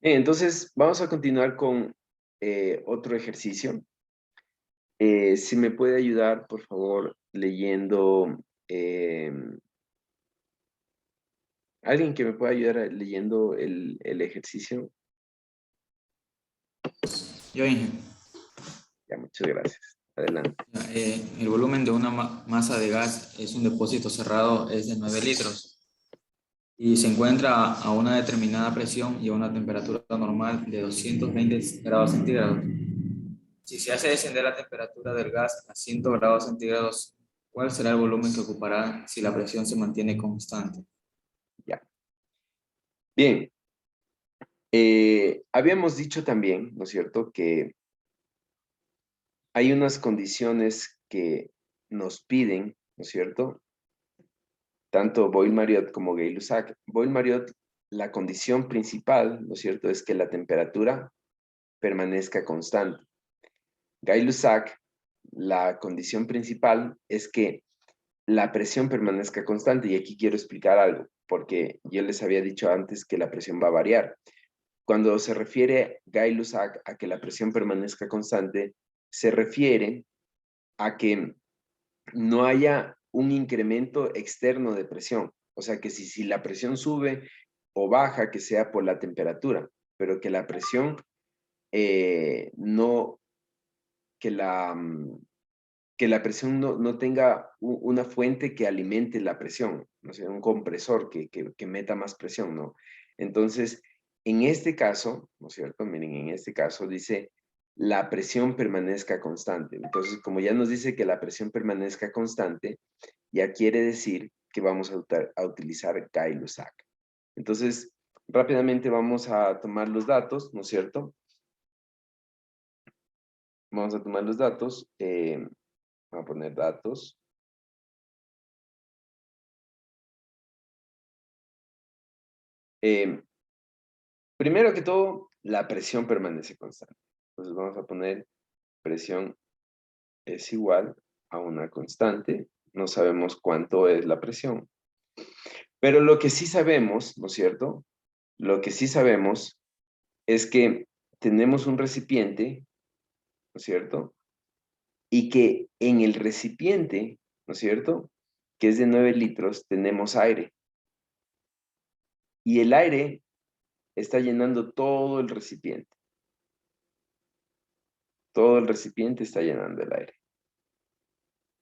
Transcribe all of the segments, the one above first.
Bien, entonces vamos a continuar con otro ejercicio. Si me puede ayudar, por favor, leyendo, alguien que me pueda ayudar leyendo el ejercicio. Yo, Inge, Ya, muchas gracias. Adelante. el volumen de una masa de gas es un depósito cerrado, es de 9 litros y se encuentra a una determinada presión y a una temperatura normal de 220 grados centígrados. Si se hace descender la temperatura del gas a 100 grados centígrados, ¿cuál será el volumen que ocupará si la presión se mantiene constante? Ya. Bien. Habíamos dicho también, ¿no es cierto?, que hay unas condiciones que nos piden, ¿no es cierto?, tanto Boyle-Marriott como Gay-Lussac. Boyle-Marriott, la condición principal, ¿no es cierto?, es que la temperatura permanezca constante. Gay-Lussac, la condición principal es que la presión permanezca constante. Y aquí quiero explicar algo, porque yo les había dicho antes que la presión va a variar. Cuando se refiere Gay-Lussac a que la presión permanezca constante, se refiere a que no haya un incremento externo de presión. O sea, que si la presión sube o baja, que sea por la temperatura, pero que la presión no, que la, que la presión no tenga una fuente que alimente la presión, no sé, un compresor que meta más presión, ¿no? Entonces, en este caso, ¿no es cierto? Miren, en este caso dice la presión permanezca constante. Entonces, como ya nos dice que la presión permanezca constante, ya quiere decir que vamos a utilizar Gay-Lussac. Entonces, rápidamente vamos a tomar los datos, ¿no es cierto? Vamos a tomar los datos. Vamos a poner datos. Primero que todo, la presión permanece constante. Entonces vamos a poner presión es igual a una constante. No sabemos cuánto es la presión. Pero lo que sí sabemos, ¿no es cierto? Lo que sí sabemos es que tenemos un recipiente, ¿no es cierto? Y que en el recipiente, ¿no es cierto?, que es de 9 litros, tenemos aire. Y el aire está llenando todo el recipiente. Todo el recipiente está llenando el aire.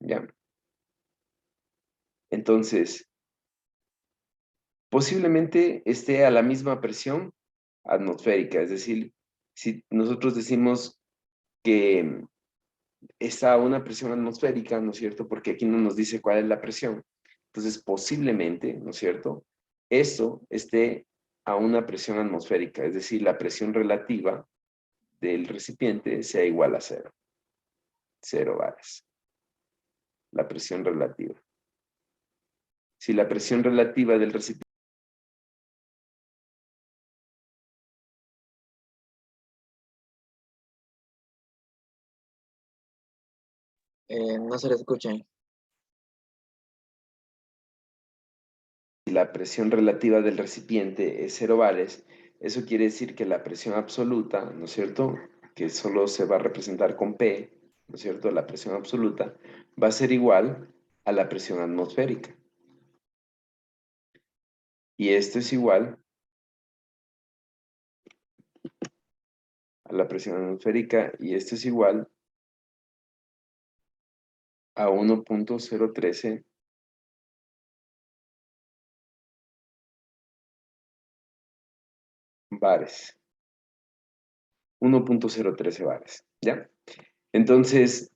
¿Ya? Entonces, posiblemente esté a la misma presión atmosférica. Es decir, si nosotros decimos que está a una presión atmosférica, ¿no es cierto? Porque aquí no nos dice cuál es la presión. Entonces, posiblemente, ¿no es cierto?, esto esté a una presión atmosférica, es decir, la presión relativa del recipiente sea igual a cero. 0 bares. La presión relativa. Si la presión relativa del recipiente No se le escucha. si la presión relativa del recipiente es 0 bares, eso quiere decir que la presión absoluta, ¿no es cierto?, que solo se va a representar con P, ¿no es cierto?, la presión absoluta va a ser igual a la presión atmosférica. Y esto es igual a la presión atmosférica, y esto es igual a 1.013 bares. 1.013 bares, ¿ya? Entonces,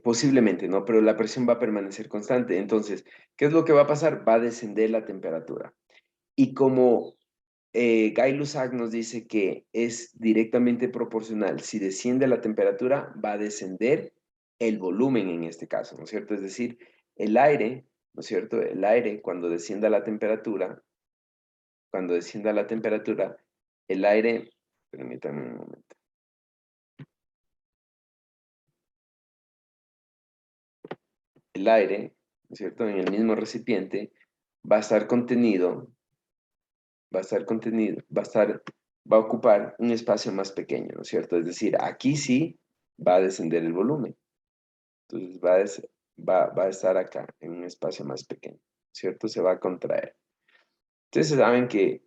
posiblemente, ¿no? Pero la presión va a permanecer constante. Entonces, ¿qué es lo que va a pasar? Va a descender la temperatura. Y como Gay-Lussac nos dice que es directamente proporcional, si desciende la temperatura, va a descender el volumen en este caso, ¿no es cierto? Es decir, el aire, ¿no es cierto? El aire, cuando descienda la temperatura, el aire, permítanme un momento. El aire, ¿no es cierto?, en el mismo recipiente va a estar contenido va a estar contenido, va a ocupar un espacio más pequeño, ¿no es cierto? Es decir, aquí sí va a descender el volumen. Entonces va a estar acá, en un espacio más pequeño, ¿cierto? Se va a contraer. Entonces saben que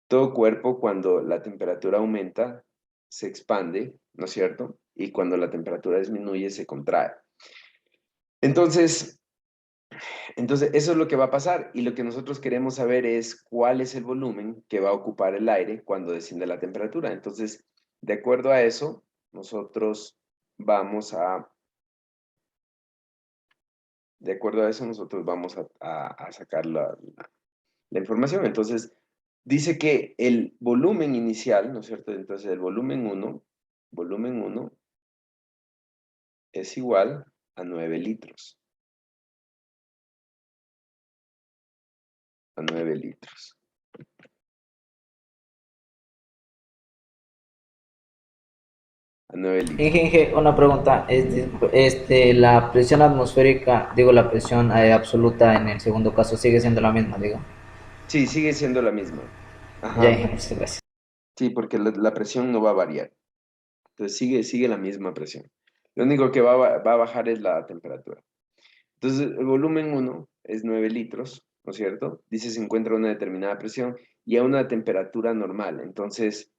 todo cuerpo, cuando la temperatura aumenta, se expande, ¿no es cierto? Y cuando la temperatura disminuye, se contrae. Entonces, eso es lo que va a pasar. Y lo que nosotros queremos saber es cuál es el volumen que va a ocupar el aire cuando desciende la temperatura. Entonces, de acuerdo a eso, nosotros vamos a sacar la información. Entonces, dice que el volumen inicial, ¿no es cierto? Entonces, el volumen 1 es igual a 9 litros. A 9 litros. A 9 litros. Inge, una pregunta. La presión atmosférica, digo, la presión absoluta en el segundo caso sigue siendo la misma, digo. Sí, sigue siendo la misma. Ya, Ajá. Inge, muchas gracias. Sí, porque la presión no va a variar. Entonces, sigue la misma presión. Lo único que va a bajar es la temperatura. Entonces, el volumen 1 es 9 litros, ¿no es cierto? Dice se encuentra a una determinada presión y a una temperatura normal. Entonces,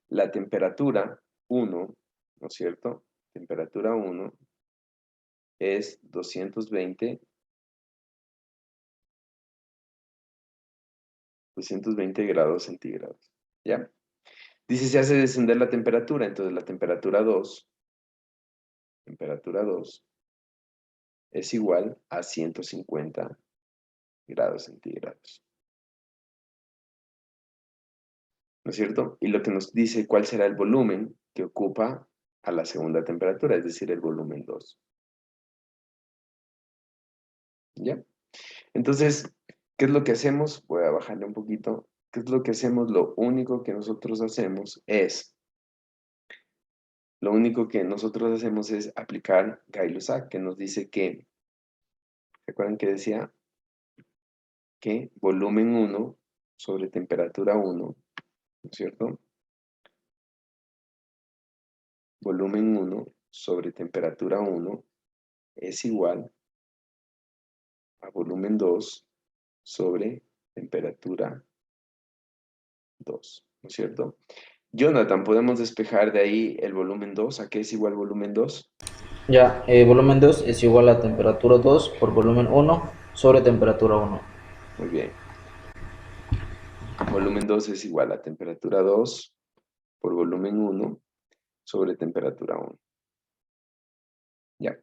la temperatura 1, ¿no es cierto? Temperatura 1 es 220 grados centígrados, ¿ya? Dice se hace descender la temperatura, entonces la temperatura 2 es igual a 150 grados centígrados. ¿No es cierto? Y lo que nos dice cuál será el volumen que ocupa a la segunda temperatura, es decir, el volumen 2. ¿Ya? Entonces, ¿qué es lo que hacemos? Voy a bajarle un poquito. ¿Qué es lo que hacemos? Lo único que nosotros hacemos es aplicar Gay-Lussac, que nos dice que, ¿se acuerdan que decía? Que volumen 1 sobre temperatura 1, ¿no es cierto? Volumen 1 sobre temperatura 1 es igual a volumen 2 sobre temperatura 2, ¿no es cierto? Jonathan, ¿podemos despejar de ahí el volumen 2? ¿A qué es igual volumen 2? Ya, volumen 2 es igual a temperatura 2 por volumen 1 sobre temperatura 1. Muy bien. Volumen 2 es igual a temperatura 2 por volumen 1 sobre temperatura 1. Ya.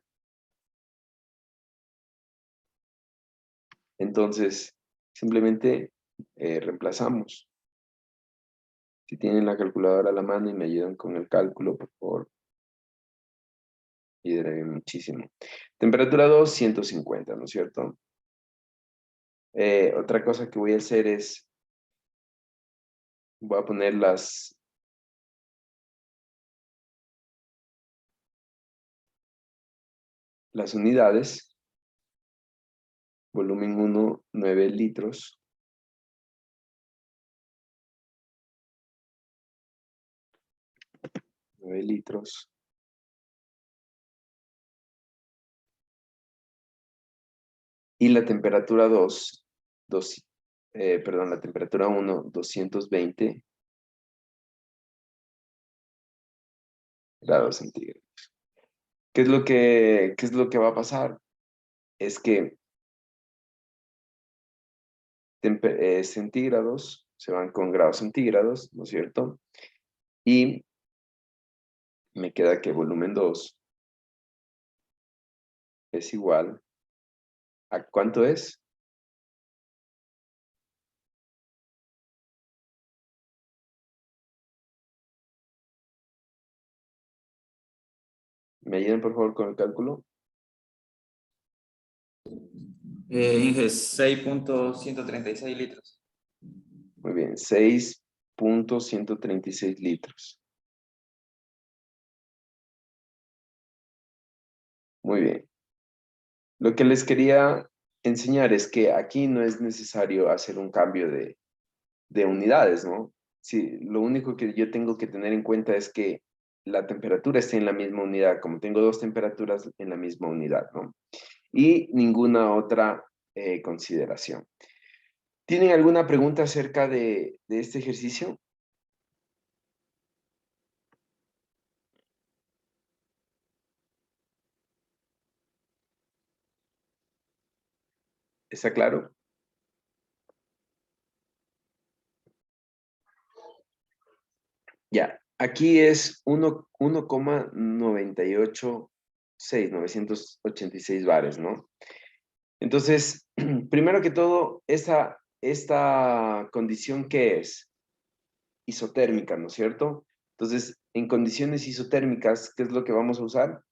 Entonces, simplemente reemplazamos. Si tienen la calculadora a la mano y me ayudan con el cálculo, por favor, ayudaría muchísimo. Temperatura 2, 150, ¿no es cierto? Otra cosa que voy a hacer es, voy a poner las unidades. Volumen 1, 9 litros. Y la temperatura 2, la temperatura 1, 220 grados centígrados. ¿Qué es lo que va a pasar? Es que centígrados se van con grados centígrados, ¿no es cierto? Y me queda que volumen 2 es igual a ¿cuánto es? ¿Me ayudan por favor con el cálculo? Inge, 6.136 litros. Muy bien, 6.136 litros. Muy bien. Lo que les quería enseñar es que aquí no es necesario hacer un cambio de de unidades, ¿no? Sí, lo único que yo tengo que tener en cuenta es que la temperatura esté en la misma unidad, como tengo dos temperaturas en la misma unidad, ¿no? Y ninguna otra consideración. ¿Tienen alguna pregunta acerca de este ejercicio? ¿Está claro? Ya, aquí es 1,986 bares, ¿no? Entonces, primero que todo, esta condición, ¿qué es? Isotérmica, ¿no es cierto? Entonces, en condiciones isotérmicas, ¿qué es lo que vamos a usar?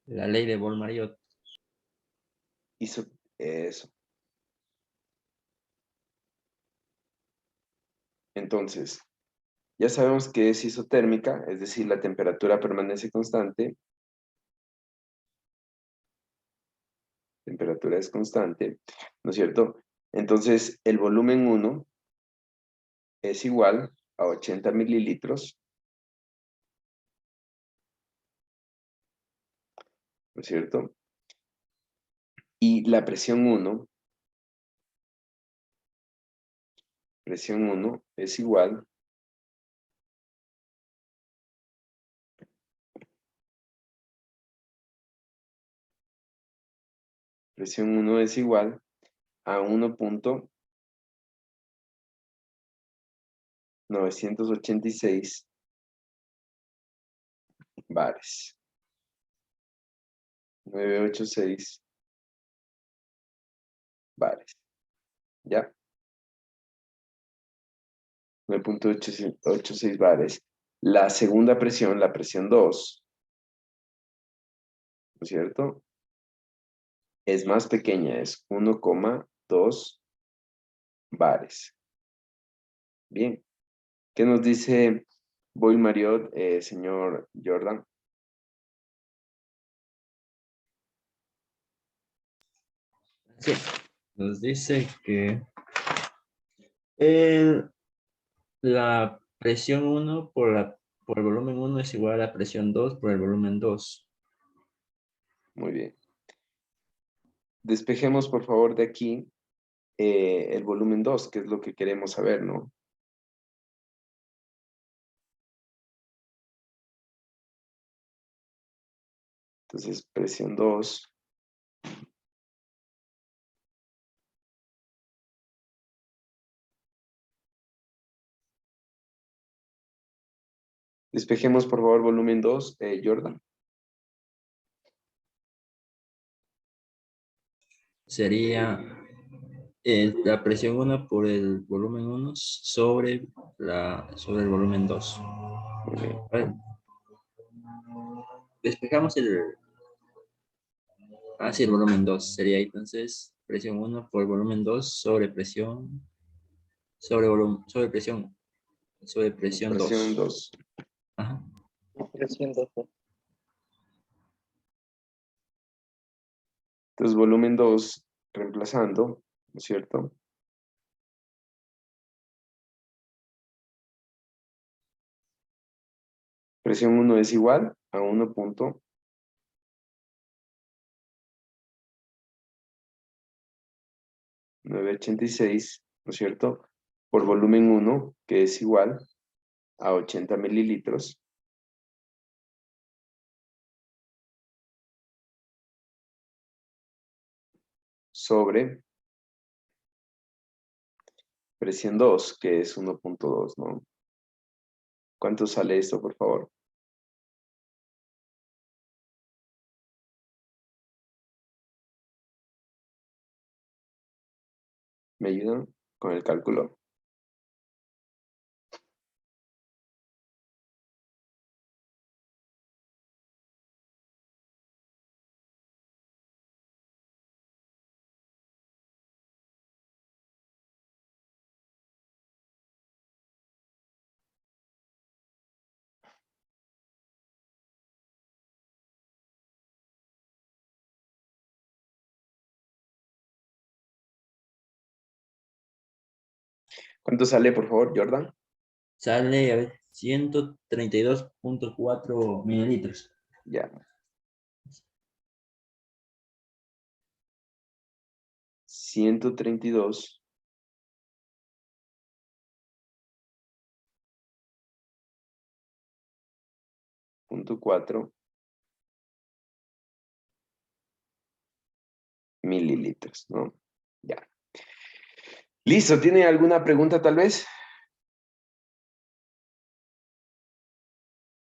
La ley de Bohr-Mariotte. Eso. Entonces, ya sabemos que es isotérmica, es decir, la temperatura permanece constante. Temperatura es constante, ¿no es cierto? Entonces, el volumen 1 es igual a 80 mililitros, ¿no es cierto? Y la presión 1 es igual a 1,986 bares. 986 bares. ¿Ya? 9,86 bares. La segunda presión, la presión 2, ¿no es cierto? Es más pequeña, es 1,2 bares. Bien. ¿Qué nos dice Boyle-Mariotte, señor Jordan? Sí, nos dice que el- la presión 1 por el volumen 1 es igual a la presión 2 por el volumen 2. Muy bien. Despejemos, por favor, de aquí el volumen 2, que es lo que queremos saber, ¿no? Entonces, presión 2. Despejemos, por favor, volumen 2, Jordan. Sería la presión 1 por el volumen 1 sobre el volumen 2. Muy bien. Vale. Despejamos sí, el volumen 2. Sería entonces presión 1 por volumen 2 sobre presión Presión 2. 2. Ajá. Creciendo. Entonces, volumen 2, reemplazando, ¿no es cierto? Presión 1 es igual a 1,986, ¿no es cierto? Por volumen 1, que es igual a 80 mililitros, sobre presión 2, que es 1,2, ¿no? ¿Cuánto sale esto, por favor? ¿Me ayudan con el cálculo? ¿Cuánto sale, por favor, Jordan? Sale, a ver, 132.4 mililitros. Ya. 132.4 mililitros, ¿no? Ya. Listo, ¿tiene alguna pregunta tal vez?